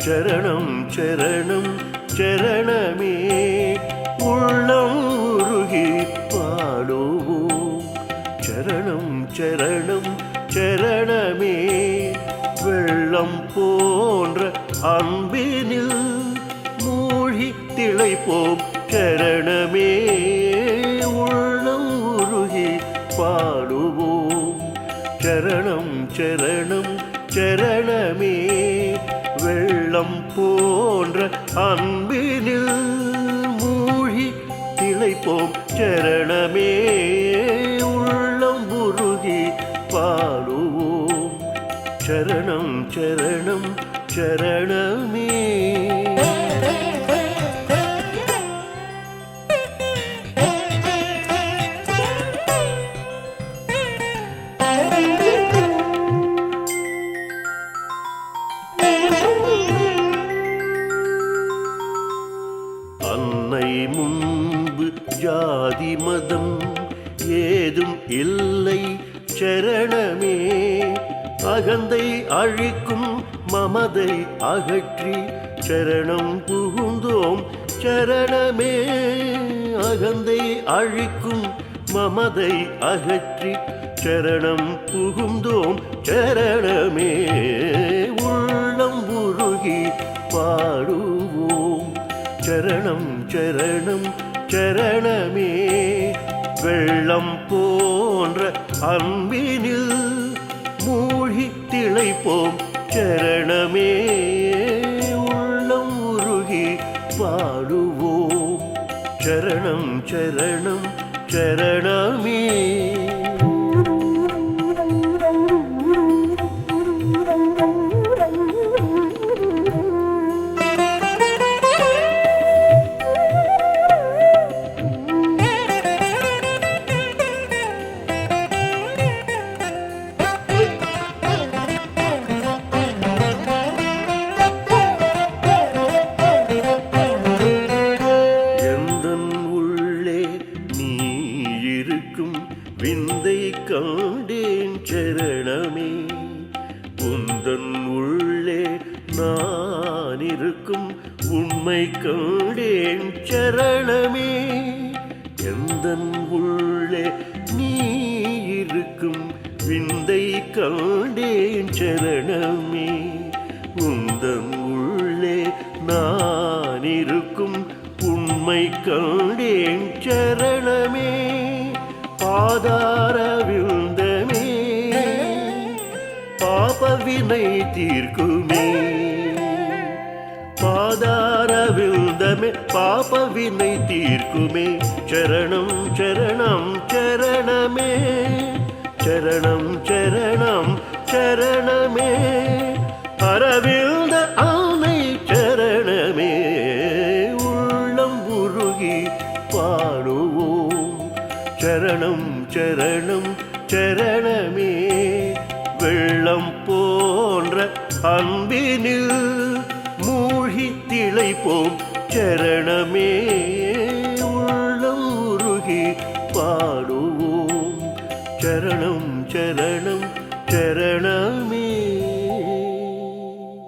சரணம் சரணம் சரணமே உள்ளம் உருகி பாடுவோம். சரணம் சரணம் சரணமே வெள்ளம் போன்ற அன்பினில் மூழ்கி திளைப்போம். சரணமே உள்ளம் உருகி பாடுவோம். சரணம் சரணம் சரணமே வெள்ளம் போன்ற அன்பினில் மூழ்கி திளைப்போம். சரணமே உள்ளம் உருகி பாடுவோம். சரணம் சரணம் சரணமே. அன்னை முன்பு ஜாதி மதம் ஏதும் இல்லை. சரணமே அகந்தை அழிக்கும் மமதை அகற்றி சரணம் புகுந்தோம். சரணமே அகந்தை அழிக்கும் மமதை அகற்றி சரணம் புகுந்தோம். சரணமே உள்ளம் உருகி பாடுவோம். சரணம் சரணம் சரணமே வெள்ளம் போன்ற அன்பினில் மூழ்கி திளைப்போம். சரணமே உள்ளம் உருகி பாடுவோம். சரணம் சரணம் சரணமே. விந்தை காண்டேன். சரணமே உந்தன் உள்ளே நான் இருக்கும் உண்மை காண்டேன். சரணமே எந்தன் உள்ளே நீ இருக்கும் விந்தை காண்டேன். சரணமே உந்தன் உள்ளே நான் இருக்கும் உண்மை காண்டேன். சரணமே பாதார விழுந்தமே பாபவினை தீர்க்குமே. பாதார விழுந்தமே பாபவினை தீர்க்குமே. சரணம் சரணம் சரணமே சரணம் சரணம் சரணமே அறவிழ்ந்த ஆனை. சரணமே உள்ளம் உருகி பாடுவோம். சரணம் சரணம் சரணமே வெள்ளம் போன்ற அன்பினில் மூழ்கி திளைப்போம். சரணமே உள்ளம் உருகி பாடுவோம். சரணம் சரணம் சரணமே.